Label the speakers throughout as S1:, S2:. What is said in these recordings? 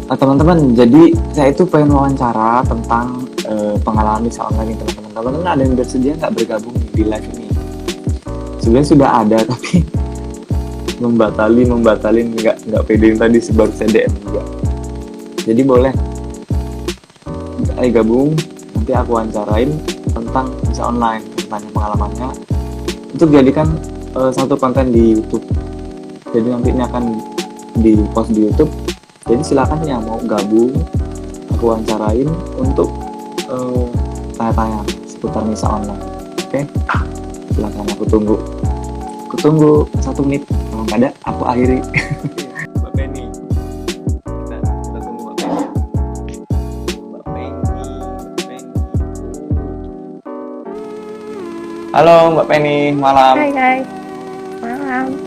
S1: Teman-teman, jadi saya itu pengen wawancara tentang pengalaman misa online ini teman-teman. Teman-teman ada yang bersedia nggak bergabung di live ini? Sebenarnya sudah ada tapi membatalin nggak pede yang tadi baru saya DM juga. Jadi boleh, ayo gabung, nanti aku wawancarain tentang misa online, tentang pengalamannya. Untuk jadikan satu konten di YouTube. Jadi nanti ini akan di post di YouTube. Jadi silakan yang mau gabung, aku wawancarain untuk tanya-tanya seputar misa online. Oke? Silakan aku tunggu. Aku tunggu 1 menit. Kalau nggak ada, aku akhiri. Mbak Penny. Kita tunggu Mbak Penny. Mbak Penny. Halo Mbak Penny, malam.
S2: Hai, malam.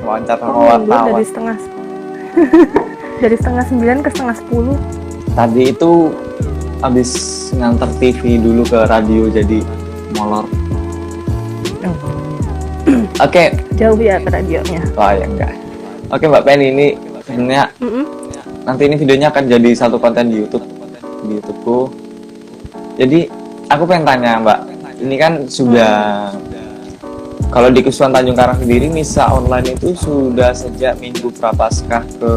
S1: Wawancara
S2: Oh,
S1: wartawan.
S2: Dari setengah 9 ke setengah 10.
S1: Tadi itu habis nganter TV dulu ke radio jadi molor. Oke.
S2: Jauh ya ke radionya.
S1: Wah ya enggak. Oke Mbak Penny, ini sebenarnya nanti ini videonya akan jadi satu konten di YouTubeku. Jadi aku pengen tanya Mbak, ini kan sudah kalau di Kesuan Tanjung Karang sendiri misa online itu sudah sejak minggu Prapaskah ke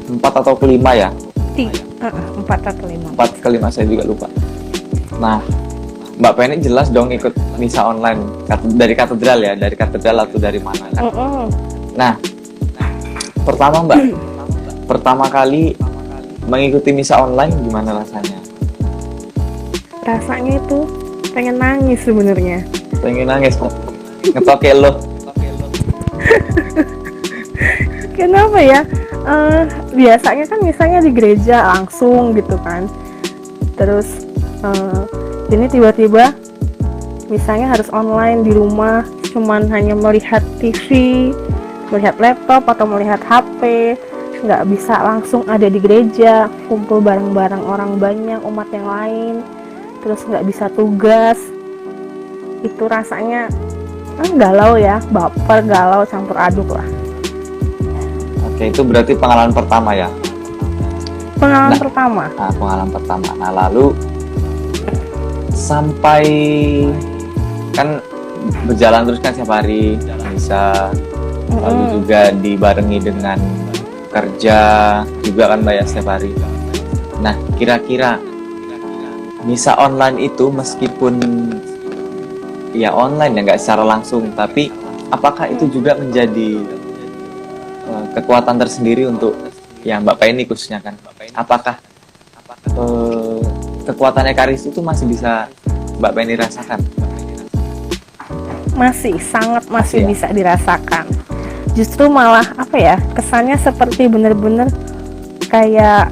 S1: 4 atau ke-5 ya?
S2: 4 atau 5.
S1: 4 ke-5 saya juga lupa. Nah, Mbak Penny jelas dong ikut misa online dari katedral ya, dari katedral atau dari mana kan? Nah, pertama kali mengikuti misa online gimana rasanya?
S2: Rasanya itu pengen nangis sebenarnya.
S1: Pengen nangis kok. Ngetoke lo.
S2: Kenapa ya? Biasanya kan misalnya di gereja langsung gitu kan. Terus ini tiba-tiba misalnya harus online di rumah, cuman hanya melihat TV, melihat laptop atau melihat HP, nggak bisa langsung ada di gereja, kumpul bareng-bareng orang banyak, umat yang lain, terus nggak bisa tugas. Itu rasanya galau ya, baper, galau, campur aduk lah.
S1: Oke, itu berarti pengalaman pertama ya?
S2: Pengalaman pertama.
S1: Nah, pengalaman pertama. Nah, lalu sampai kan berjalan terus kan setiap hari bisa, lalu juga dibarengi dengan kerja juga kan Mbak ya setiap hari. Nah, kira-kira misa online itu meskipun ya online ya nggak secara langsung, tapi apakah itu juga menjadi kekuatan tersendiri untuk yang Mbak Penny khususnya kan? Apakah kekuatan Ekaris itu masih bisa Mbak Penny rasakan?
S2: Sangat bisa dirasakan. Justru malah kesannya seperti bener-bener kayak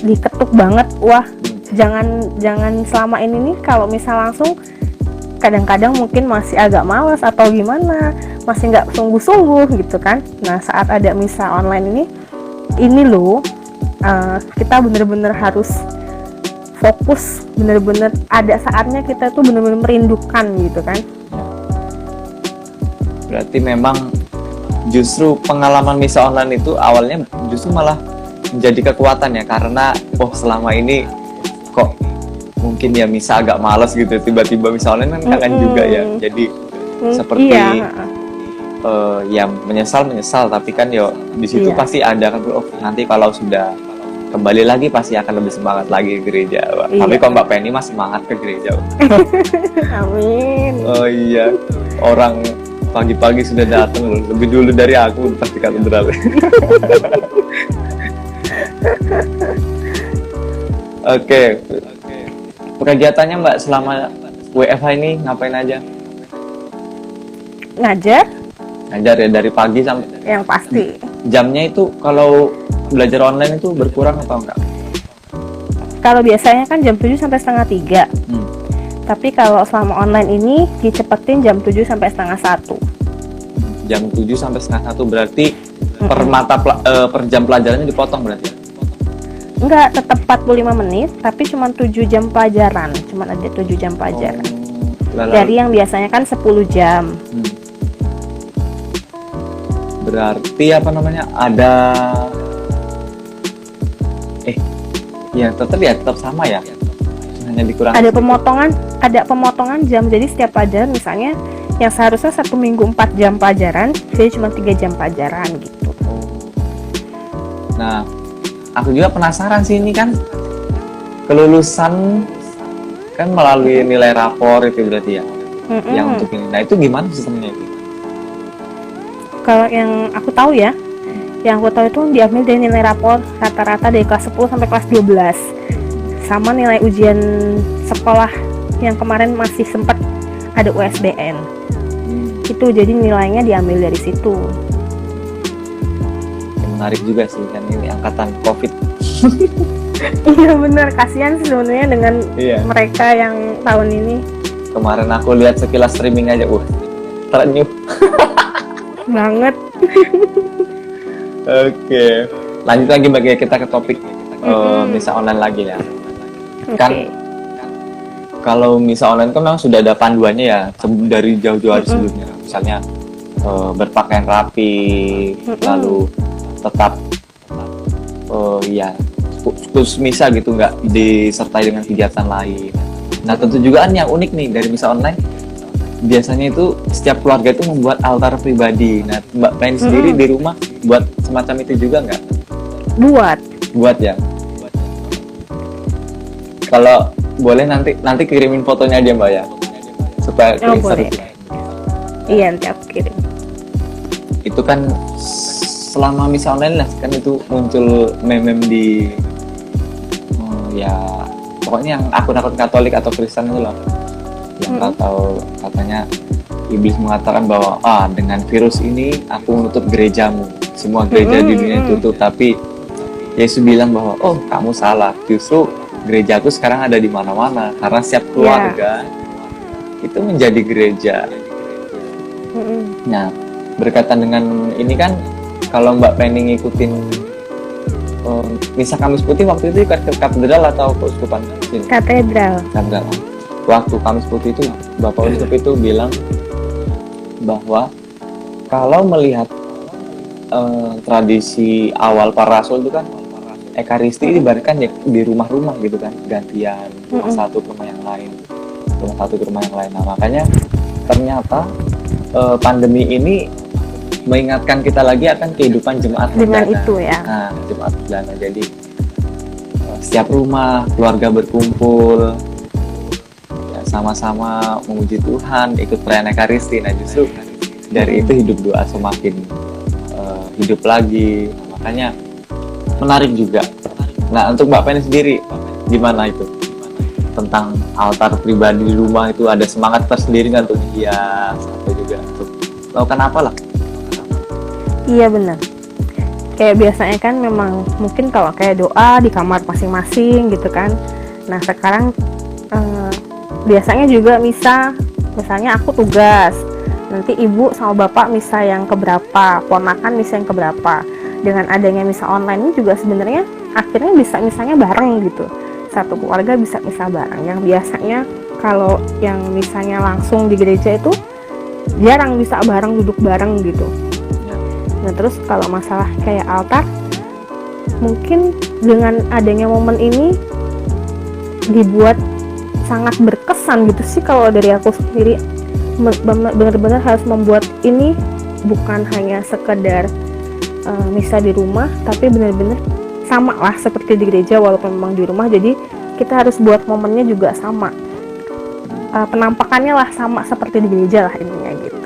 S2: diketuk banget. Wah, jangan selama ini nih kalau misal langsung kadang-kadang mungkin masih agak malas atau gimana, masih nggak sungguh-sungguh gitu kan. Nah, saat ada misa online ini loh, kita bener-bener harus fokus, bener-bener ada saatnya kita tuh bener-bener merindukan gitu kan.
S1: Berarti memang justru pengalaman misa online itu awalnya justru malah menjadi kekuatan ya, karena selama ini kok mungkin ya misa agak malas gitu, tiba-tiba misa online kan kangen juga ya, jadi seperti ya menyesal, tapi kan yo di situ pasti ada kan, nanti kalau sudah kembali lagi pasti akan lebih semangat lagi ke gereja. Tapi kok Mbak Penny masih semangat ke gereja.
S2: Amin.
S1: Oh iya, orang pagi-pagi sudah datang loh, lebih dulu dari aku pasti katedral. Oke. Kegiatannya Mbak selama WFH ini ngapain aja?
S2: Ngajar
S1: ya dari pagi sampai.
S2: Yang pasti.
S1: Jamnya itu kalau belajar online itu berkurang atau enggak?
S2: Kalau biasanya kan jam 7 sampai setengah 3. Tapi kalau selama online ini dicepetin jam 7 sampai setengah 1.
S1: Jam 7 sampai setengah 1 berarti per jam pelajarannya dipotong berarti ya?
S2: Enggak, tetap 45 menit, tapi cuma 7 jam pelajaran. Cuma ada 7 jam pelajaran. Dari yang biasanya kan 10 jam.
S1: berarti apa namanya, ada ya tetap sama ya, hanya dikurangi
S2: Ada pemotongan jam. Jadi setiap pelajaran misalnya yang seharusnya 1 minggu 4 jam pelajaran, jadi cuma 3 jam pelajaran gitu.
S1: Nah, aku juga penasaran sih, ini kan kelulusan kan melalui nilai rapor itu berarti ya, yang untuk ini. Nah, itu gimana sistemnya itu?
S2: Kalau yang aku tahu ya, itu diambil dari nilai rapor rata-rata dari kelas 10 sampai kelas 12. Sama nilai ujian sekolah yang kemarin masih sempat ada USBN. Itu jadi nilainya diambil dari situ.
S1: Menarik juga sih, kan ini angkatan COVID.
S2: Iya benar, kasihan sih sebenarnya dengan mereka yang tahun ini.
S1: Kemarin aku lihat sekilas streaming aja, terenyuh
S2: banget.
S1: Oke, lanjut lagi bagi kita ke topik misa online lagi ya. Kan kalau misa online kan memang sudah ada panduannya ya dari jauh-jauh hari sebelumnya. Misalnya berpakaian rapi, lalu tetap khusus misa gitu, nggak disertai dengan kegiatan lain. Nah, tentu juga kan yang unik nih dari misa online, biasanya itu setiap keluarga itu membuat altar pribadi. Nah, Mbak Penny sendiri di rumah buat semacam itu juga nggak? Buat ya. Kalau boleh nanti kirimin fotonya aja Mbak ya, supaya
S2: boleh. Iya, nanti aku kirim.
S1: Itu kan selama misa online lah kan itu muncul meme di pokoknya yang akun-akun Katolik atau Kristen itu loh, yang katanya iblis mengatakan bahwa dengan virus ini aku menutup gerejamu, semua gereja di dunia tutup. Tapi Yesus bilang bahwa kamu salah, justru gerejaku sekarang ada di mana-mana, karena setiap keluarga itu menjadi gereja. Nah, berkaitan dengan ini kan, kalau Mbak Penny ngikutin misa Kamis Putih waktu itu ke katedral atau keuskupan?
S2: Katedral.
S1: Waktu Kamis Putih itu Bapak Uskup itu bilang bahwa kalau melihat tradisi awal para rasul itu kan Ekaristi dibagikan di rumah-rumah gitu kan, gantian rumah satu ke rumah yang lain, Nah, makanya ternyata pandemi ini mengingatkan kita lagi akan kehidupan jemaat
S2: dengan itu ya.
S1: Nah, jemaat perdana. Jadi setiap rumah keluarga berkumpul, sama-sama memuji Tuhan, ikut perayaan Ekaristi. Nah, justru dari itu hidup doa semakin hidup lagi. Makanya menarik juga. Nah, untuk Mbak Penny sendiri gimana itu tentang altar pribadi di rumah? Itu ada semangat tersendiri nggak untuk hias atau juga untuk melakukan apa lah?
S2: Iya benar. Kayak biasanya kan memang mungkin kalau kayak doa di kamar masing-masing gitu kan. Nah sekarang biasanya juga misa, misalnya aku tugas, nanti ibu sama bapak misa yang keberapa, ponakan misa yang keberapa. Dengan adanya misa online ini juga sebenarnya akhirnya bisa misanya bareng gitu. Satu keluarga bisa misa bareng. Yang biasanya kalau yang misanya langsung di gereja itu jarang bisa bareng, duduk bareng gitu. Nah terus kalau masalah kayak altar, mungkin dengan adanya momen ini dibuat sangat berkesan gitu sih kalau dari aku sendiri. Benar-benar harus membuat ini bukan hanya sekedar misa di rumah, tapi benar-benar sama lah seperti di gereja walaupun memang di rumah. Jadi kita harus buat momennya juga sama, penampakannya lah sama seperti di gereja lah intinya gitu.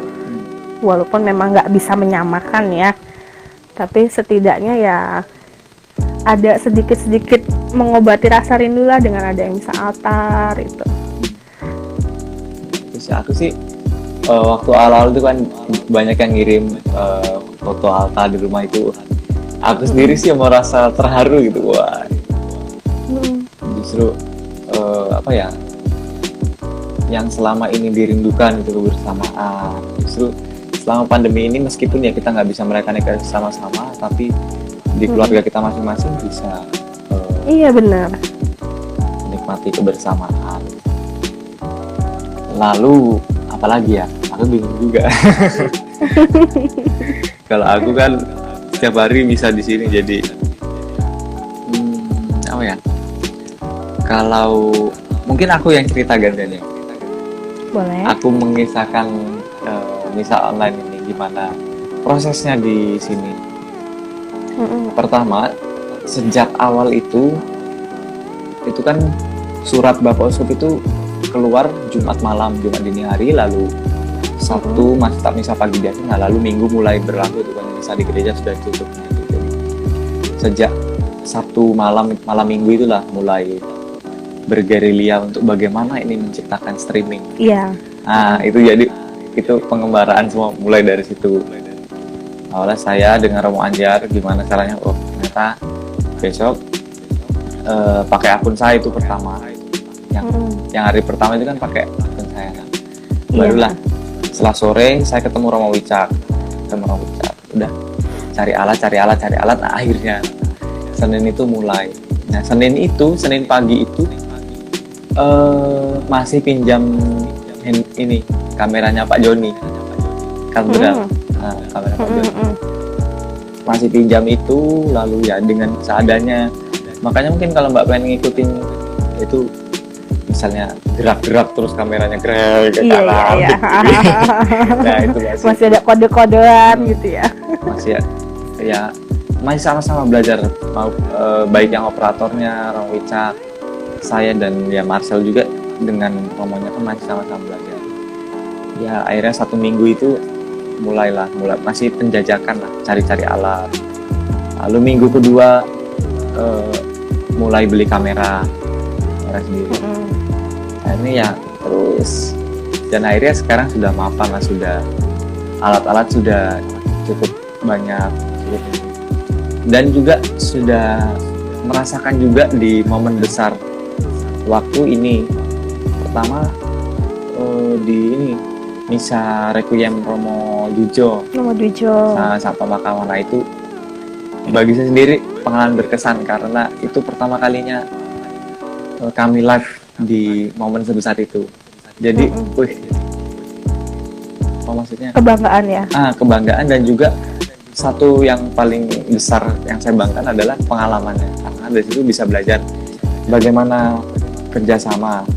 S2: Walaupun memang nggak bisa menyamakan ya, tapi setidaknya ya ada sedikit-sedikit mengobati rasa rindu lah dengan ada yang bisa altar itu.
S1: Terus aku sih waktu awal itu kan banyak yang ngirim foto altar di rumah itu. Aku sendiri sih merasa terharu gitu, wah. Justru yang selama ini dirindukan itu kebersamaan. Justru selama pandemi ini meskipun ya kita nggak bisa merayakan Ekaristi sama-sama, tapi di keluarga kita masing-masing bisa
S2: iya benar,
S1: menikmati kebersamaan. Lalu apalagi ya, aku bingung juga. Kalau aku kan setiap hari bisa di sini, jadi apa ya? Kalau mungkin aku yang cerita gantian ya.
S2: Boleh.
S1: Aku mengisahkan misa online ini gimana prosesnya di sini. Pertama, sejak awal itu kan surat Bapak Uskup itu keluar Jumat malam, Jumat dini hari, lalu Sabtu masih tak misa pagi biasa. Nah, lalu Minggu mulai berlaku itu kan misa di gereja sudah tutup. Jadi sejak Sabtu malam Minggu itulah mulai bergerilya untuk bagaimana ini menciptakan streaming.
S2: Iya.
S1: Nah, itu pengembaraan semua mulai dari situ. Awalnya saya dengan Romo Anjar gimana caranya, ternyata besok pakai akun saya itu pertama. Yang hari pertama itu kan pakai akun saya. Barulah setelah sore saya ketemu Romo Wicak. Udah cari alat. Nah, akhirnya Senin itu mulai. Nah, Senin pagi itu masih pinjam ini kameranya Pak Joni katedral. Kamera Pak Joni masih pinjam itu, lalu ya dengan seadanya. Makanya mungkin kalau Mbak pengen ngikutin itu misalnya gerak-gerak terus kameranya gerak ke kanan.
S2: Iya.
S1: Nah, itu
S2: masih ada kode-kodean gitu ya.
S1: Masih sama-sama belajar, baik yang operatornya Romo Wicak, saya dan ya Marcel juga dengan romonya kan masih sama-sama belajar. Ya akhirnya 1 minggu itu mulai masih penjajakan lah, cari-cari alat. Lalu minggu kedua mulai beli kamera sendiri. Nah, ini ya terus, dan akhirnya sekarang sudah mapan lah, sudah alat-alat sudah cukup banyak, dan juga sudah merasakan juga di momen besar waktu ini. Pertama di ini misa Requiem Romo Dujo. Nah, Sapa Makawana itu bagi saya sendiri pengalaman berkesan, karena itu pertama kalinya kami live di momen sebesar itu. Jadi, maksudnya
S2: kebanggaan ya.
S1: Kebanggaan, dan juga satu yang paling besar yang saya banggakan adalah pengalamannya, karena dari situ bisa belajar bagaimana kerjasama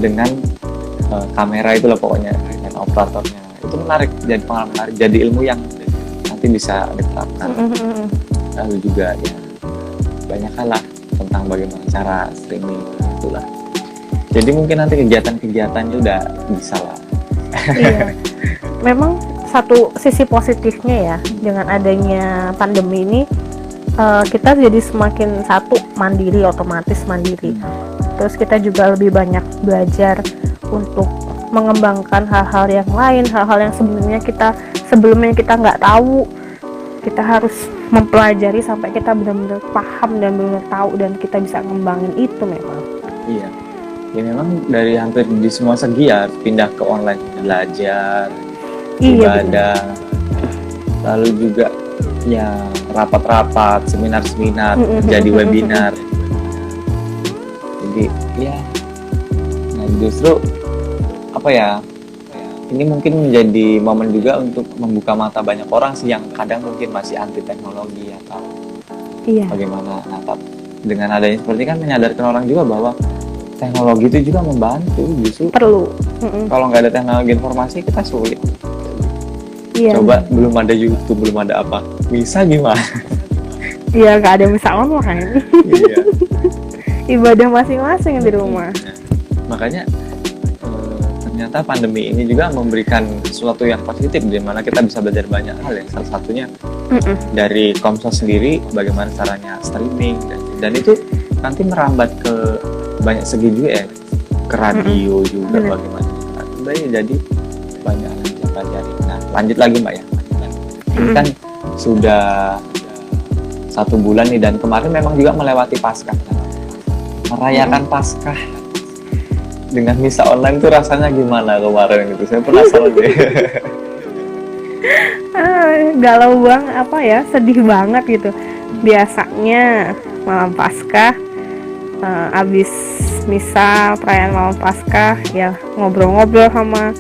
S1: dengan kamera itu loh pokoknya, dengan operatornya. Itu menarik, jadi pengalaman menarik, jadi ilmu yang nanti bisa diterapkan. Lalu juga ya banyak hal lah tentang bagaimana cara streaming itulah. Jadi mungkin nanti kegiatan-kegiatannya udah bisa lah.
S2: Iya. Memang satu sisi positifnya ya, dengan adanya pandemi ini kita jadi semakin otomatis mandiri. Terus kita juga lebih banyak belajar untuk mengembangkan hal-hal yang lain, hal-hal yang sebelumnya kita nggak tahu. Kita harus mempelajari sampai kita benar-benar paham dan benar-benar tahu, dan kita bisa ngembangin itu memang.
S1: Iya. Ya memang dari hampir di semua segi ya, pindah ke online, belajar, ibadah, lalu juga ya rapat-rapat, seminar-seminar, jadi webinar. Jadi ya, nah justru apa ya, ini mungkin menjadi momen juga untuk membuka mata banyak orang sih yang kadang mungkin masih anti teknologi atau bagaimana. Nah, dengan adanya seperti kan menyadarkan orang juga bahwa teknologi itu juga membantu, justru
S2: perlu.
S1: Kalau nggak ada teknologi informasi kita sulit.
S2: Iya.
S1: Coba belum ada YouTube, belum ada apa, bisa gimana?
S2: Iya, nggak ada bisa online.
S1: Iya.
S2: Ibadah masing-masing di rumah.
S1: Makanya ternyata pandemi ini juga memberikan sesuatu yang positif, di mana kita bisa belajar banyak hal ya. Salah satunya dari Komsos sendiri, bagaimana caranya streaming, dan itu nanti merambat ke banyak segi juga ya, ke radio juga bagaimana. Jadi banyak yang bisa pelajari. Nah, lanjut lagi Mbak ya. Ini kan sudah 1 bulan nih, dan kemarin memang juga melewati Paskah. Merayakan Paskah dengan misa online tuh rasanya gimana kemarin gitu? Saya penasaran deh.
S2: Galau banget, sedih banget gitu. Biasanya malam Paskah, abis misa perayaan malam Paskah ya ngobrol-ngobrol sama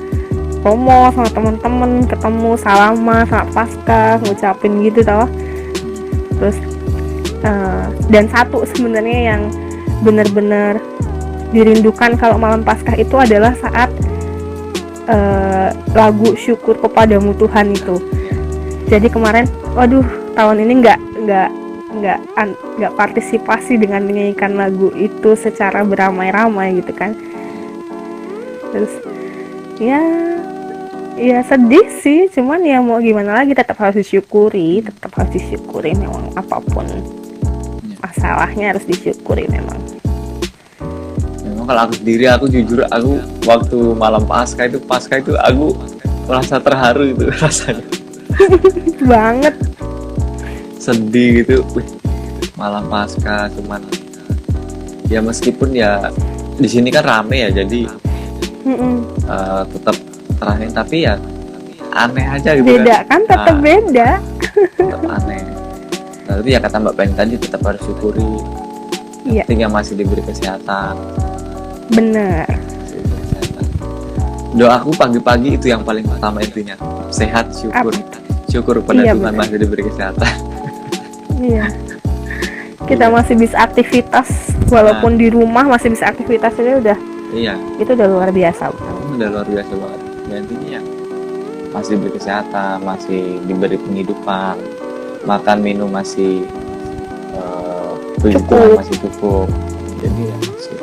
S2: promo sama teman-teman, ketemu salaman sama Paskah, ngucapin gitu tau. Terus dan satu sebenarnya yang benar-benar dirindukan kalau malam Paskah itu adalah saat lagu syukur kepadamu Tuhan itu. Jadi kemarin, waduh, tahun ini nggak partisipasi dengan menyanyikan lagu itu secara beramai-ramai gitu kan. Terus ya sedih sih, cuman ya mau gimana lagi, tetap harus disyukuri memang, apapun masalahnya harus disyukuri memang.
S1: Kalau aku sendiri, aku jujur, aku waktu malam Paskah itu aku merasa terharu itu rasanya.
S2: Banget.
S1: Sedih gitu. Malam Paskah, cuman ya meskipun ya di sini kan rame ya, jadi tetap terakhir, tapi ya aneh aja gitu.
S2: Beda kan, tetap beda.
S1: Tetap aneh. Tapi ya kata Mbak Penny tadi, tetap harus syukuri.
S2: Iya.
S1: Tinggal masih diberi kesehatan.
S2: Bener.
S1: Doaku pagi-pagi itu yang paling pertama intinya, sehat, syukur pada Tuhan masih diberi kesehatan.
S2: Iya. Kita masih bisa aktivitas, walaupun di rumah masih bisa aktivitas aja udah.
S1: Iya.
S2: Itu udah luar biasa.
S1: Udah luar biasa banget. Dan intinya ya, masih diberi kesehatan, masih diberi penghidupan, makan minum masih
S2: cukup.
S1: Masih cukup. Jadi ya masih.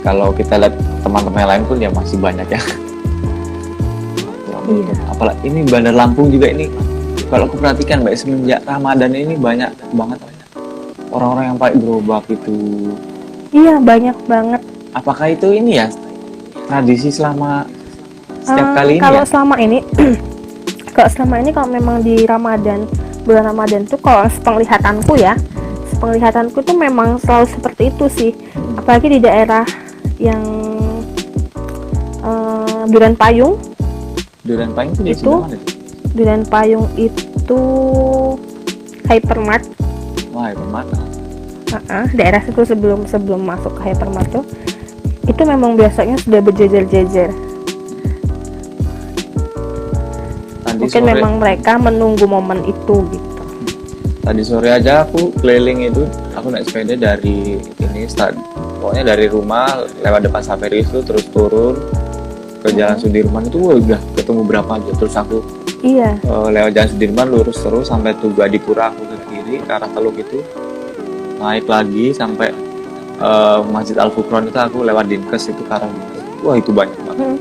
S1: Kalau kita lihat teman-teman yang lain pun ya masih banyak ya.
S2: Iya.
S1: Apalagi ini Bandar Lampung juga ini. Kalau aku perhatikan Mbak, semenjak Ramadan ini banyak banget orang-orang yang pakai gerobak itu.
S2: Iya, banyak banget.
S1: Apakah itu ini ya tradisi selama setiap kali ini?
S2: Kalau
S1: ya?
S2: selama ini kalau memang di bulan Ramadan tuh, kalau penglihatanku tuh memang selalu seperti itu sih. Apalagi di daerah yang Duren Payung.
S1: Duren Payung itu di
S2: itu
S1: mana itu?
S2: Duren Payung itu Hypermart.
S1: Wah, Hypermart.
S2: Daerah situ sebelum masuk ke Hypermart tuh, itu memang biasanya sudah berjejer-jejer. Mungkin memang mereka menunggu momen itu gitu.
S1: Tadi sore aja aku keliling itu, aku naik sepeda dari pokoknya dari rumah lewat depan Saveris itu, terus turun ke Jalan Sudirman itu udah ketemu berapa aja. Terus aku lewat Jalan Sudirman lurus terus sampai Tugu Adipura, aku ke kiri ke arah Teluk itu, naik lagi sampai Masjid Al-Furqon itu, aku lewat Dinkes itu ke arah Dinkes. Wah, itu banyak banget.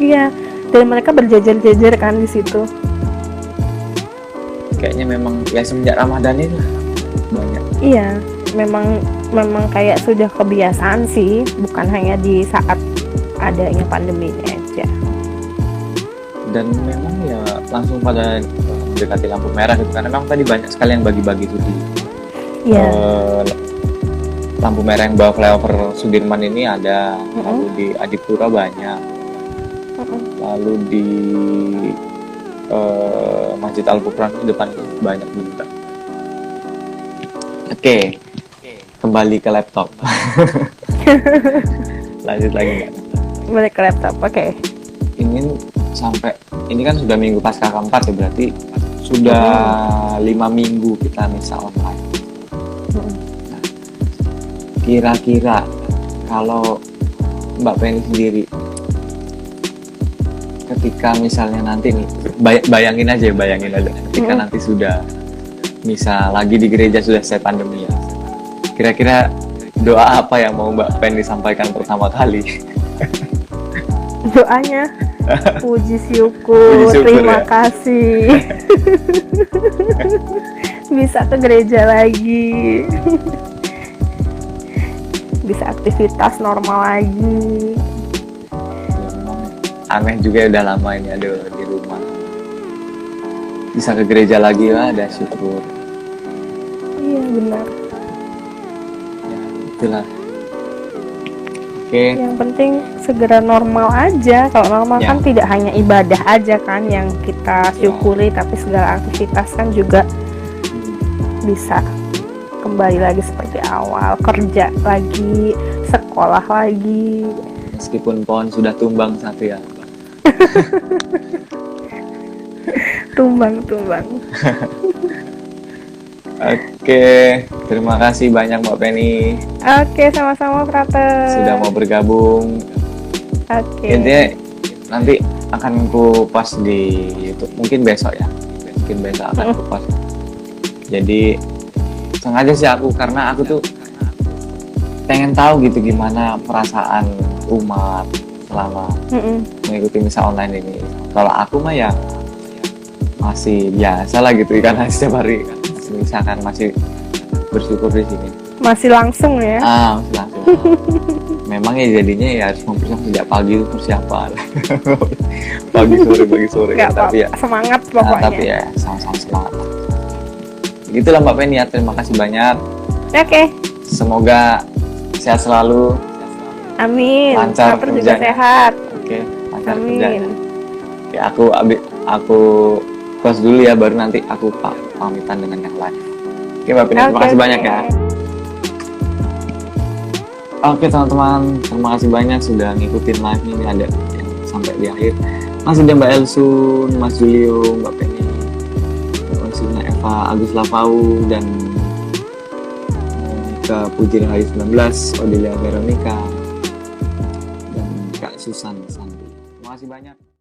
S2: Iya, dan mereka berjejer-jejer kan di situ.
S1: Kayaknya memang ya semenjak Ramadan itu banyak.
S2: Iya, memang kayak sudah kebiasaan sih, bukan hanya di saat adanya pandemi ini aja. Dan
S1: memang ya langsung pada mendekati lampu merah gitu, karena memang tadi banyak sekali yang bagi-bagi itu di lampu merah yang bawah flyover Sudirman ini ada, lalu di Adipura banyak, lalu di Masjid Al-Furqon di depan banyak juga. Oke. Kembali ke laptop. Lanjut lagi nggak?
S2: Balik ke laptop, oke.
S1: Ini kan sudah minggu pasca keempat ya, berarti sudah 5 minggu kita misa online. Nah, kira-kira kalau Mbak Penny sendiri, ketika misalnya nanti nih, bayangin aja ketika nanti sudah misa lagi di gereja, sudah selesai pandemi ya, kira-kira doa apa yang mau Mbak Penny sampaikan pertama kali?
S2: Doanya puji syukur terima kasih bisa ke gereja lagi, bisa aktivitas normal lagi.
S1: Aneh juga udah lama ini ada di rumah, bisa ke gereja lagi lah, ada syukur.
S2: Iya benar
S1: ya, itulah. Oke.
S2: Yang penting segera normal aja. Kalau normal kan tidak hanya ibadah aja kan yang kita syukuri, tapi segala aktivitas kan juga bisa kembali lagi seperti awal, kerja lagi, sekolah lagi.
S1: Meskipun pohon sudah tumbang satu ya.
S2: Tumbang.
S1: Oke, terima kasih banyak Mbak Penny
S2: Oke, sama-sama Prate.
S1: sudah mau bergabung.
S2: Oke.
S1: Intinya nanti akan ku post di YouTube, mungkin besok ya. Mungkin besok akan ku post. Jadi sengaja sih aku, karena aku tuh pengen tahu gitu gimana perasaan umat selama mengikuti misa online ini. Kalau aku mah ya masih biasa lah gitu, karena setiap hari misalkan masih bersyukur di sini.
S2: Masih langsung ya?
S1: Masih langsung. Memang ya jadinya ya harus mempersiapkan sejak pagi itu persiapan. pagi sore.
S2: Nggak
S1: Tapi ya
S2: semangat pokoknya.
S1: tapi ya sama-sama semangat. Gitulah Mbak Penny ya, terima kasih banyak.
S2: Oke.
S1: Semoga sehat selalu.
S2: Amin.
S1: Lancar
S2: Prater juga
S1: kerjanya.
S2: sehat.
S1: Oke, lancar kerjanya.
S2: Amin.
S1: Oke, aku close dulu ya, baru nanti aku pamitan dengan yang lain. Oke Mbak Penny, terima kasih banyak ya. Oke teman-teman, terima kasih banyak sudah ngikutin live ini, ada yang sampai di akhir. Masih ada Mbak Elsun, Mas Julio, Mbak Penny, Mbak Eva, Agus Lavau, dan Monica Puji Rahayu 19, Odelia Veronica, dan Kak Susan Sandi. Terima kasih banyak.